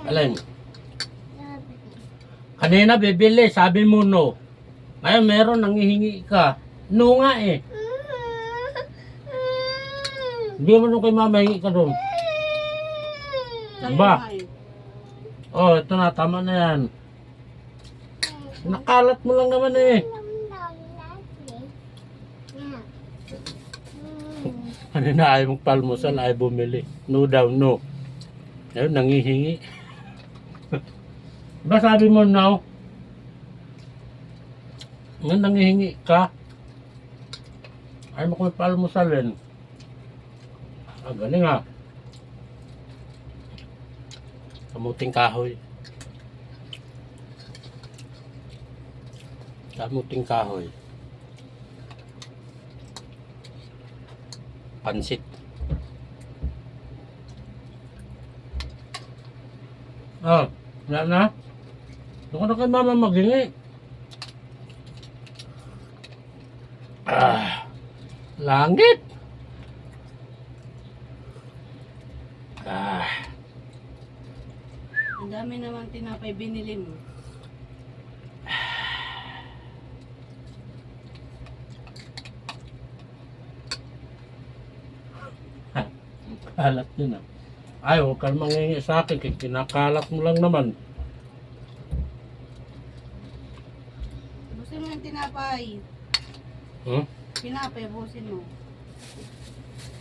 Alin? Kanina bibili, sabi mo no. Ngayon meron, nangihingi ka. No nga eh. Hindi mo nung kay mama hingi ka doon. Ba? Oh, ito na, tama na yan. Nakalat mo lang naman eh. Kanina ayaw mong palmusal, ayaw bumili. No daw, no. Ngayon, nangihingi. Ba sabi mo no? Ngayon, nangihingi ka. Ayaw mo kung palmusalin. Ah, galing ha. Kamuting kahoy. Kamuting kahoy. Pansit. Ah, wala na? Doon ka na kay mama maghingi. Ah, langit. Ah, Ang dami naman tinapay binili mo. kalat yun ah. Ay, huwag kang mangingi sa akin, kaya kinakalat mo lang naman. Busin mo yung tinapay. Hmm? Tinapay, busin mo.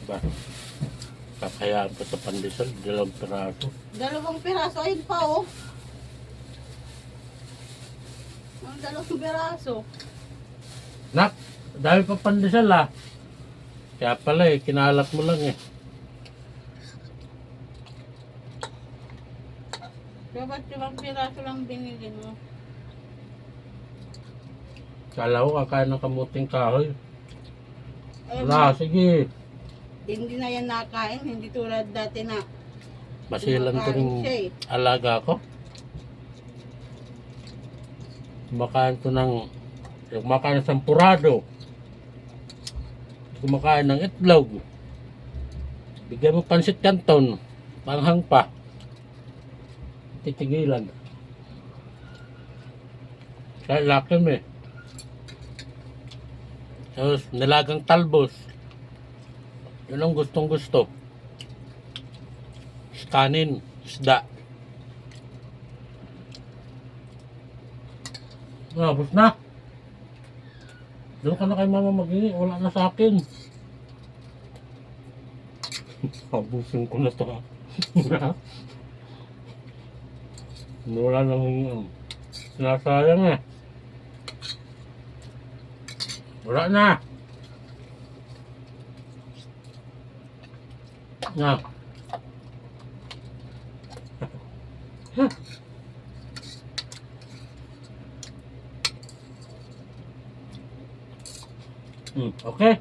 Ba? Kakayaan pa sa pandesal, 2 piraso. 2 piraso, ayun pa oh. Ang 2 piraso. Nak, dahil pa pandesal ah. Kaya pala eh, kinalat mo lang eh. Dapat 2 piraso lang binili mo. Kala ko kakain ng kamuting kahoy. Ay, Wala, sige. hindi na yan nakain, hindi tulad dati na Masilan ko kumakain rin siya eh. alaga ko. Kumakain ko ng kumakain ng sampurado. Kumakain ng itlog. Bigyan mo pansit canton. Panghang pa. Titigilan. Kaya laki mo eh. Tapos nilagang talbos. Yun ang gustong gusto. Kanin, isda. Tapos na. Doon ka na kay mama maghingi. Wala na sa akin. Abusin ko na to. Wala nang hingi. Sinasayang eh. Wala na. Na. Okay.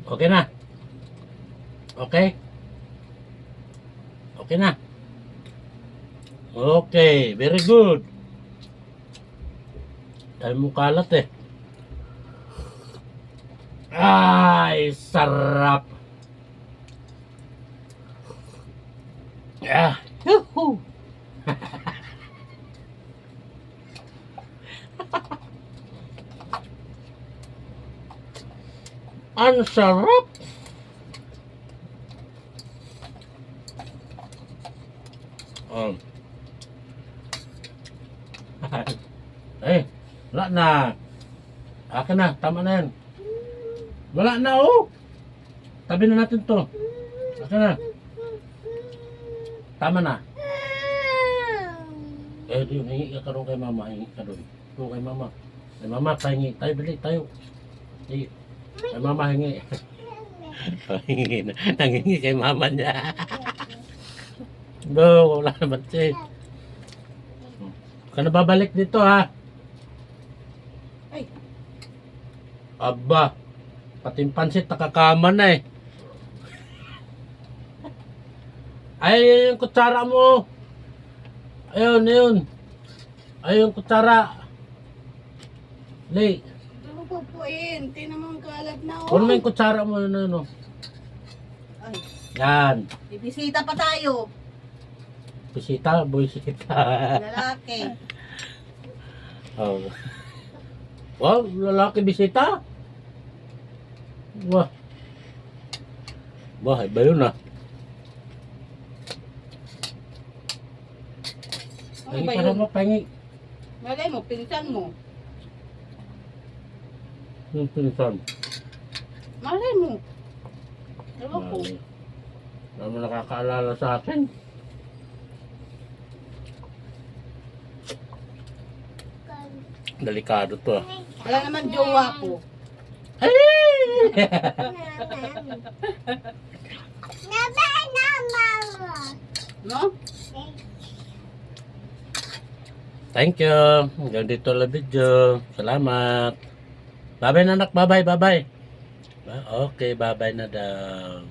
Okay na. Okay. Okay na. Okay, very good. Dahil mo kalat eh. Ay, sarap. Ah, yuhu. Ang sarap. Eh, wala na. Akin na, tama na yan. Wala na oh. Tabi na natin to. Akin na. Tama na. Eh, di, hingi ka ron kay mama. Hingi ka ron. Ito kay mama. Kay mama, hingi. Tayo, bili, tayo. Di. Kay mama, hingi. Hingi na. Nangingi kay mama niya. Go, wala naman siya. Ka na babalik dito ha. Ay, Aba. Pati yung pansit nakakama na eh. Ay, yung kutsara mo. Ayun, ayun. Ayun, kutsara. Lay. ano po po yun? Tingnan mo ang kalat na oh. Kunin mo yung kutsara mo. Ano. Ay, Yan. bibisita pa tayo. Bisita, bisita. Lalaki. Oh. Wow, lalaki bisita? Wah. Wah, iba yun ah. Ano Pahingi ba ka yun? naman, pahingi. Malay mo, pinsan mo. Yung pinsan. Malay mo. Ewan ko. Ano mo nakakaalala sa akin? Delikado to ah. Wala naman jowa ko. Ay! No? Thank you. Hanggang dito lang video. Salamat. Bye-bye na anak. Bye-bye. Bye-bye. Okay, bye-bye na daw.